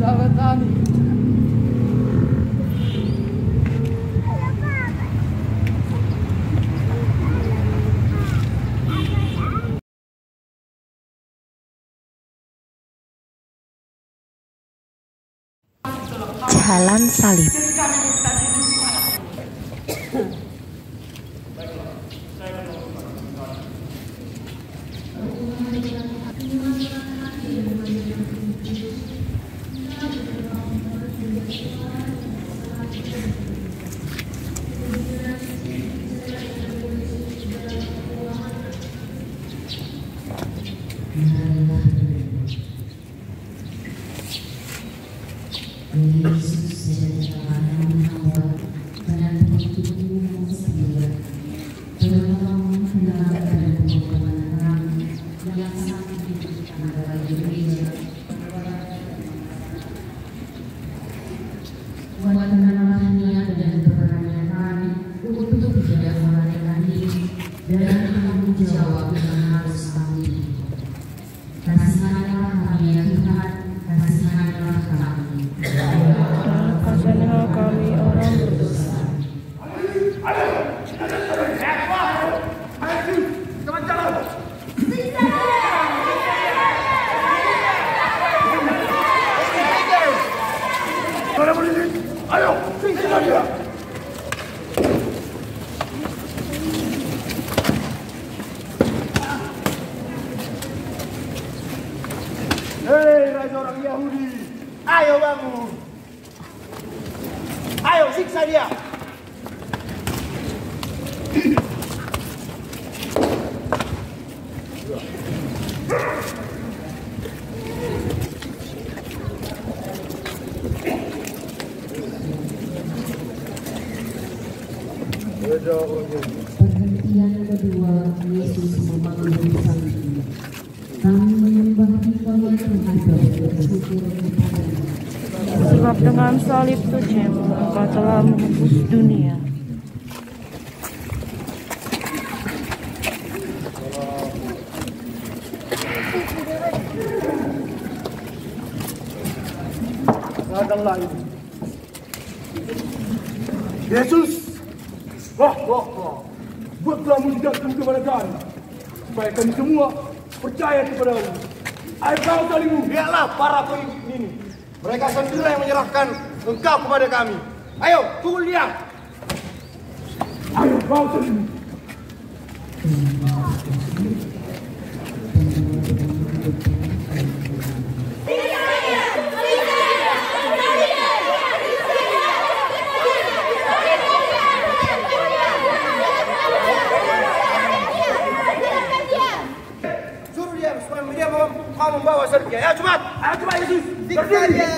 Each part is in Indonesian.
Sahabat Tani. Jalan Salib. Ayo, siksa dia. Hei, raja orang Yahudi, ayo bangun. Ayo siksa dia. Perhentian kedua, Yesus memanggil salib. Kami menyembah Engkau ya Tuhan, bersyukur kepada-Mu. Sebab dengan salib suci-Mu Engkau telah menebus dunia. Datanglah ini. Yesus, wah, buatlah mujizat-Mu kepada kami, supaya kami semua percaya kepada-Mu. Ayo kau salibmu. Lihatlah para pengikut ini. Mereka sendiri yang menyerahkan Engkau kepada kami. Ayo, pukul dia. Ayo kau salibmu. Kau membawa Sergei. Ayo cepat. Ayo cepat Yesus. Berdiri.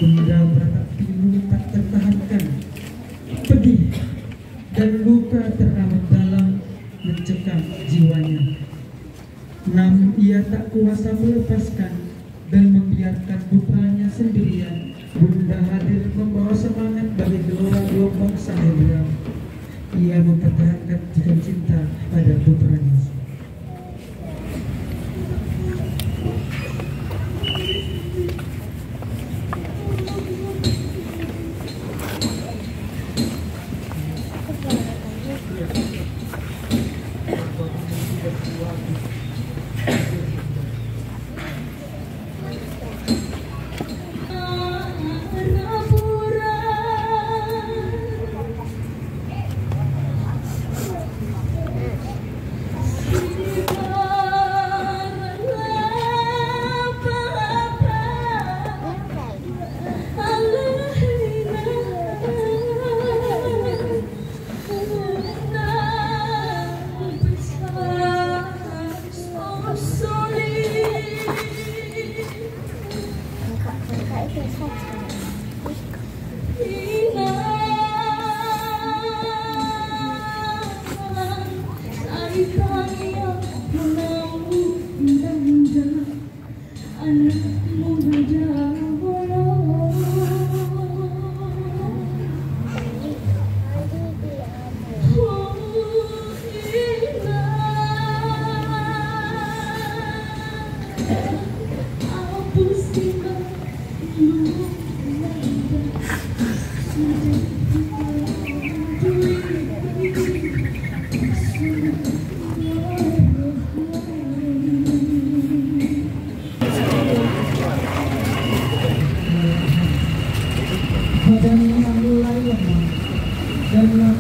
Benda beraktivitas tak tertahankan, pedih dan luka teramat dalam mencekam jiwanya. Namun ia tak kuasa melepaskan dan membiarkan putranya sendirian. Bunda hadir membawa semangat bagi gelora gelombang Sahedra. Ia mempertahankan jika cinta pada putranya.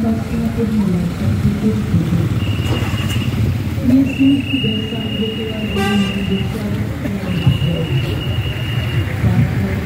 nafasnya pun mulai tertutup-tutup. Yesus tidak sanggup lagi menghidupkan orang. Para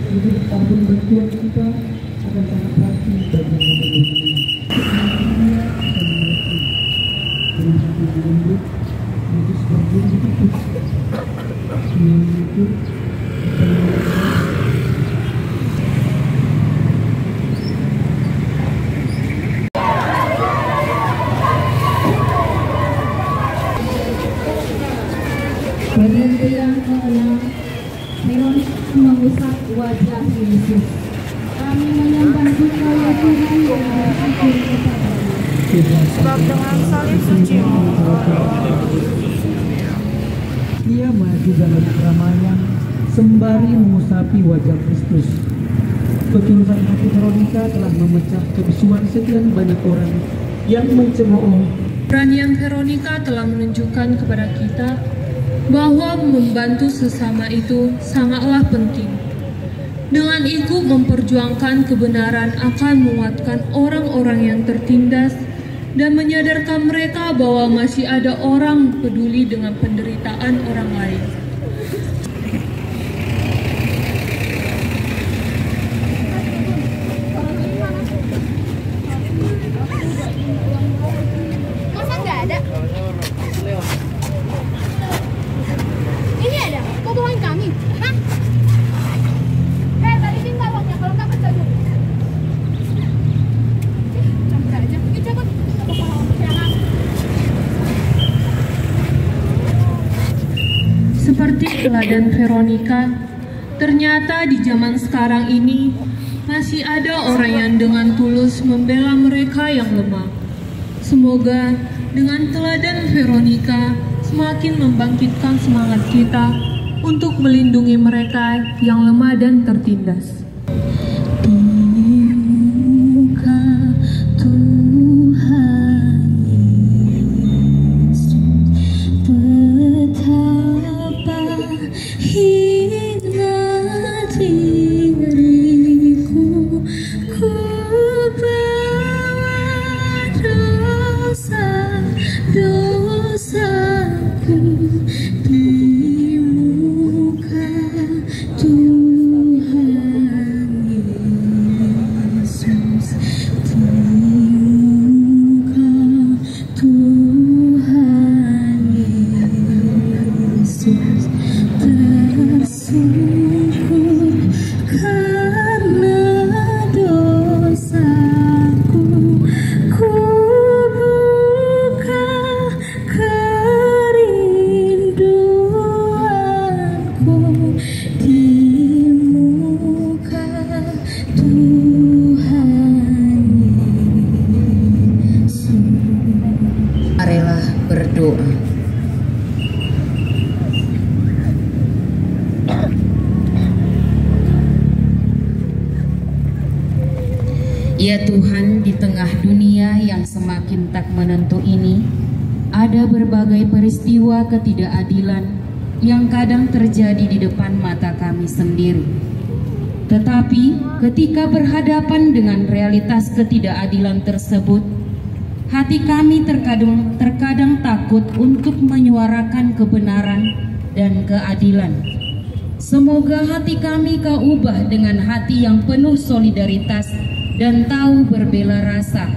bujuk tahun berjuang kita akan sangat pasti bagi dunia. Dunia akan mati. Berhenti lembut, Yesus berjuang itu. Dunia itu bagian yang ke-6, Veronika mengusap wajah Yesus. Kami menyembah Engkau ya Tuhan dan bersyukur kepada-Mu. Sebab dengan salib suci-Mu, Ia maju dalam keramaian sembari mengusapi wajah Kristus. Ketulusan hati Veronika telah memecah kebisuan sekian banyak orang yang mencemooh. Keberanian Veronika telah menunjukkan kepada kita bahwa membantu sesama itu sangatlah penting. Dengan itu memperjuangkan kebenaran akan menguatkan orang-orang yang tertindas dan menyadarkan mereka bahwa masih ada orang peduli dengan penderitaan orang lain. Masa nggak ada? Ini ada, potongan kami. Hah? Tadi sini uangnya, kalau nggak kerja dulu. Campur aja. Ini cabut. Seperti teladan Veronika, ternyata di zaman sekarang ini masih ada orang yang dengan tulus membela mereka yang lemah. Semoga dengan teladan Veronika semakin membangkitkan semangat kita untuk melindungi mereka yang lemah dan tertindas. Marilah berdoa. Ya Tuhan, di tengah dunia yang semakin tak menentu ini, ada berbagai peristiwa ketidakadilan yang kadang terjadi di depan mata kami sendiri. Tetapi ketika berhadapan dengan realitas ketidakadilan tersebut, hati kami terkadang takut untuk menyuarakan kebenaran dan keadilan. Semoga hati kami Kau ubah dengan hati yang penuh solidaritas dan tahu berbela rasa,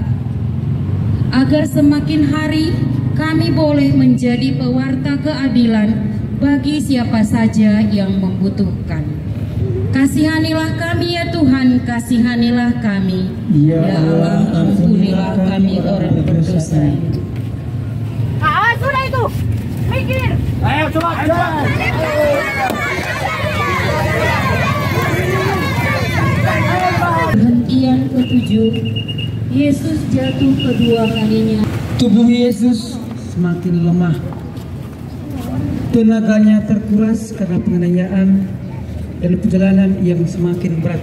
agar semakin hari kami boleh menjadi pewarta keadilan bagi siapa saja yang membutuhkan. Kasihanilah kami ya Tuhan, kasihanilah kami. Ya Allah, ampunilah kami orang berdosa ini. Sudah itu. Mikir. Ayo coba. Perhentian ketujuh, Yesus jatuh kedua kalinya. Tubuh Yesus semakin lemah. Tenaganya terkuras karena penganiayaan dan perjalanan yang semakin berat.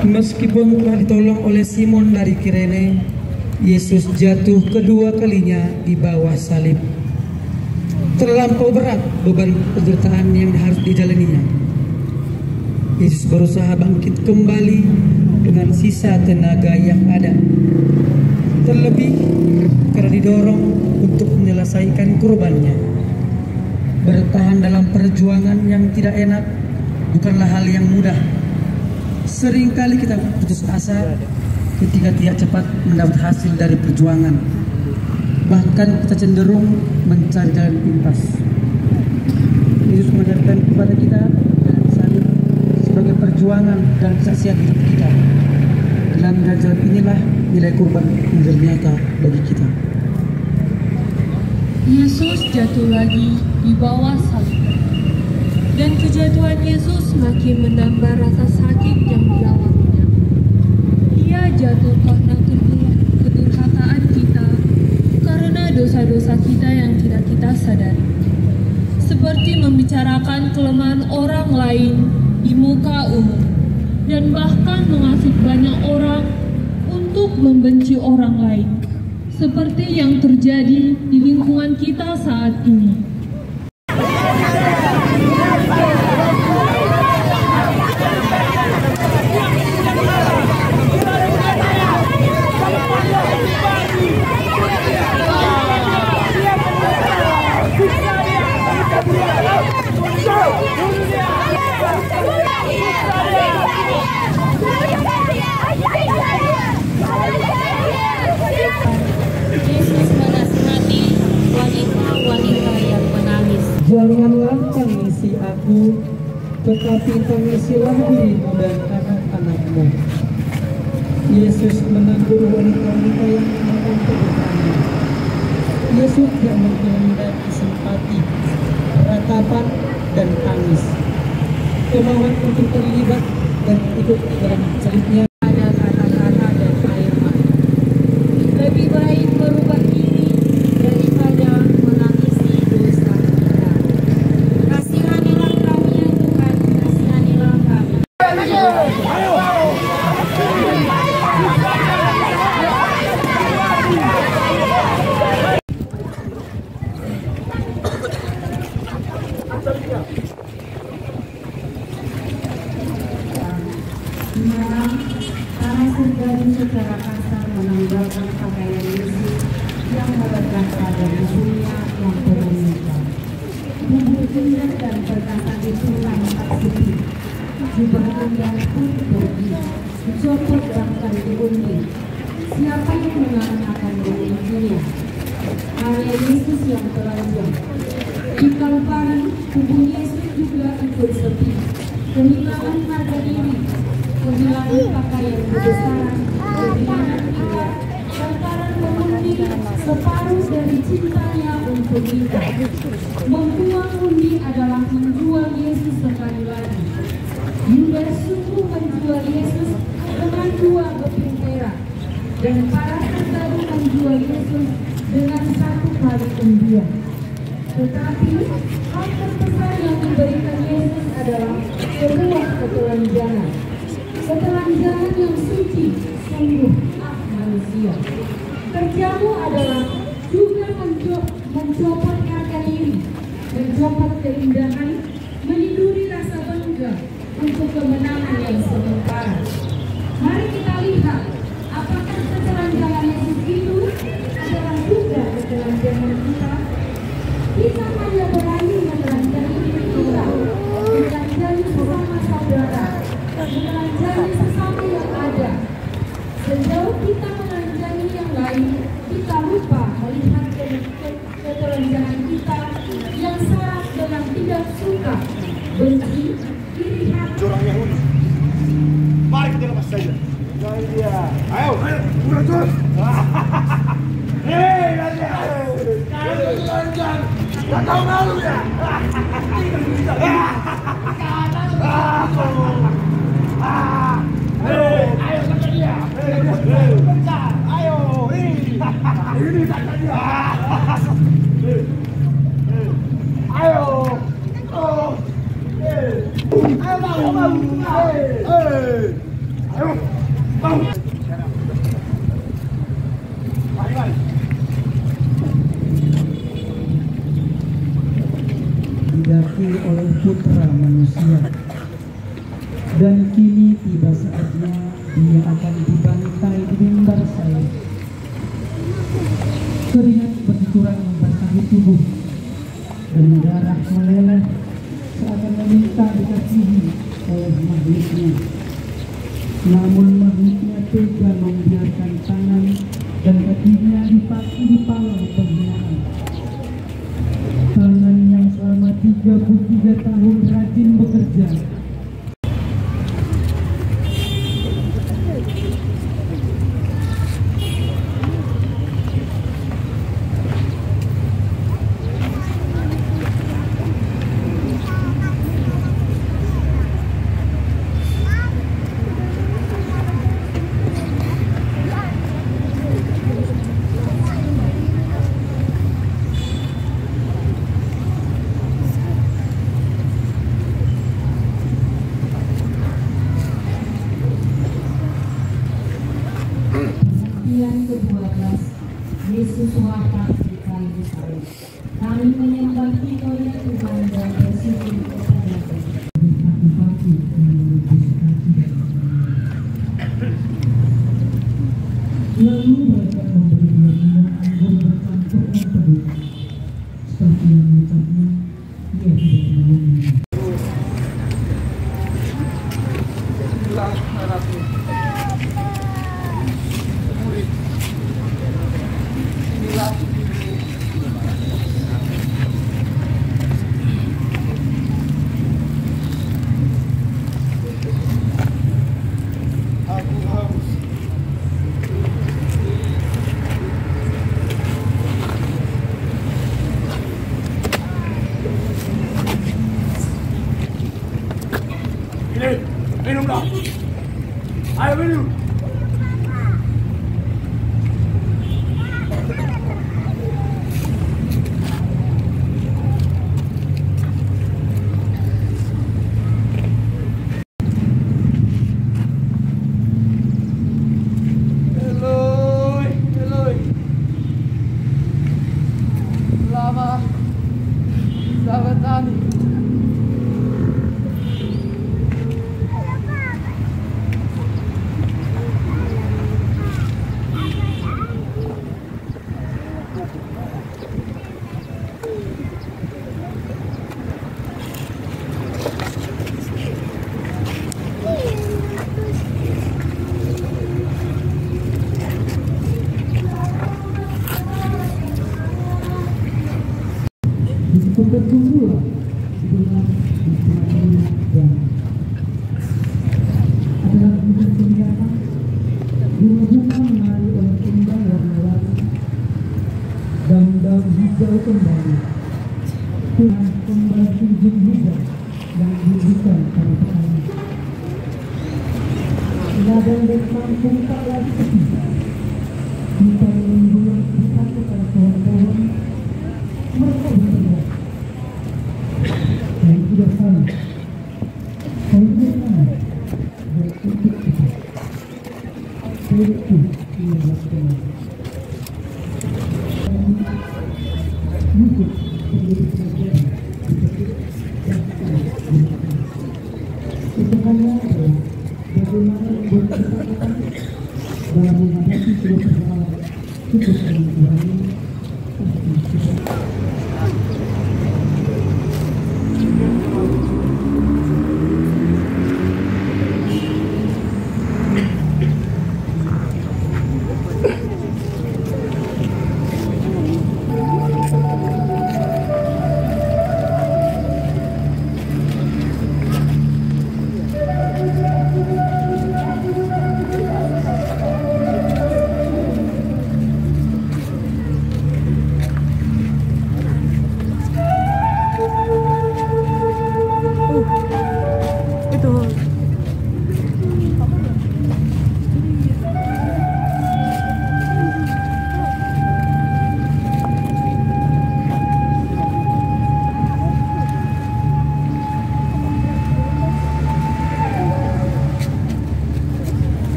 Meskipun telah ditolong oleh Simon dari Kirene, Yesus jatuh kedua kalinya di bawah salib. Terlampau berat beban penderitaan yang harus dijalaninya. Yesus berusaha bangkit kembali dengan sisa tenaga yang ada. Terlebih karena didorong untuk menyelesaikan kurbannya. Bertahan dalam perjuangan yang tidak enak bukanlah hal yang mudah. Seringkali kita putus asa ketika tidak cepat mendapat hasil dari perjuangan. Bahkan kita cenderung mencari jalan pintas. Yesus mengajarkan kepada kita jalan salib sebagai perjuangan dan kesaksian hidup kita. Dalam jalan inilah nilai kurban menjadi nyata bagi kita. Yesus jatuh lagi di bawah salib. Dan kejatuhan Yesus makin menambah rasa sakit yang dialaminya. Ia jatuh karena kedurhakaan kita, karena dosa-dosa kita yang tidak kita sadari. Seperti membicarakan kelemahan orang lain di muka umum, dan bahkan mengasuh banyak orang untuk membenci orang lain, seperti yang terjadi di lingkungan kita saat ini. Yesus menasihati wanita-wanita yang menangis. Janganlah tangisi aku, tetapi tangisilah dirimu dan anak-anakmu. Yesus menegur wanita-wanita yang melakukan penderitaan. Yesus tidak menghendaki simpati, ratapan, dan tangis. Kemauan untuk terlibat dan ikut dalam salibnya. Ada kata-kata dan air mata. Lebih baik merubah diri daripada menangisi dosa kita. Kasihanilah kami ya Tuhan, kasihanilah kami. Para sergala secara kasar menanggalkan pakaian Yesus yang melekat pada tubuhnya yang terluka. Tubuh tunggal dan perkataan itu tampak sedih. Jubah tunggal pun pergi, dicopot bahkan digunting. Siapa yang akan mengunjunginya? Hanya Yesus yang telanjang. Di Kalvari, tubuh Yesus juga ikut sepi. Kehilangan harga diri, kehilangan pakaian kebesaran, kehilangan kita, lantaran mengundi separuh dari cintanya untuk kita. Membuang undi adalah menjual Yesus sekali lagi. Yudas sungguh menjual Yesus dengan 2 keping perak, dan para terdahulu menjual Yesus dengan 1 kali undian. Tetapi hal terbesar yang diberikan Yesus adalah sebuah ketelanjangan. Ketelanjangan yang suci, sungguh manusia. Kerjamu adalah juga mencopot harga diri, mencopot keindahan, meniduri rasa bangga untuk kemenangan yang sementara. Mari kita lihat apakah ketelanjangan Yesus itu adalah juga ketelanjangan kita. Kita hanya berani menelanjangi diri kita, menelanjangi sesama saudara, menelanjangi sesama yang ada. Sejauh kita menelanjangi yang lain, kita lupa melihat ketelanjangan kita yang syarat dengan tidak suka, benci, iri hati. Orang Yahudi. Mari kita lepas saja. Ayo, udah terus. Hei, Raja. Kalian telanjang. Gak tahu malu ya. Ayo kata dia. Ayo, ini kata dia. Ayo. Oh. Ayo, bangun. Mari. Didaki oleh putra manusia, dan kini tiba saatnya dia akan dibantai di mimbar saya. Keringat bercucuran membasahi tubuh dan darah meleleh seakan meminta dikasihi oleh makhluknya. Namun makhluknya tega membiarkan tangan dan kakinya dipaki di palang penghinaan. Tangan yang selama 33 tahun rajin bekerja, Yang ke-12, Yesus wafat di kayu salib. Kami menyembah Dikau ya Tuhan dan bersujud kepada-Mu. Lalu mereka memberi dia minum anggur bercampur penuh. Seperti yang mengucapnya, ia tidak mau minum. Minumlah. Ayo minum. Eloi. Lama sabachthani. Berkumpullah dengan hikmatnya dan adalah bidang senjata, bunga-bunga menari oleh kembang warna-warni dan daun hijau kembali. Tuhan pembantu juga yang diberikan pada petani. Ladang dan kampung tak lagi sepi. Kita menunggu kita kepada pohon-pohon. Mereka berteriak. Saya tidak salah. Saya tidak salah. Berkutuk kita. Saya itu ia lakukan. Mungkin menjadi pelajaran itu hanya adalah bagaimana berkesempatan dalam menghadapi sebuah persoalan cukup mengurangi pasti kita.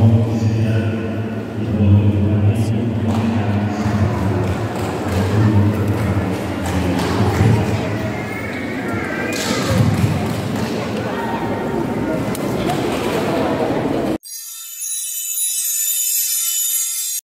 Allah.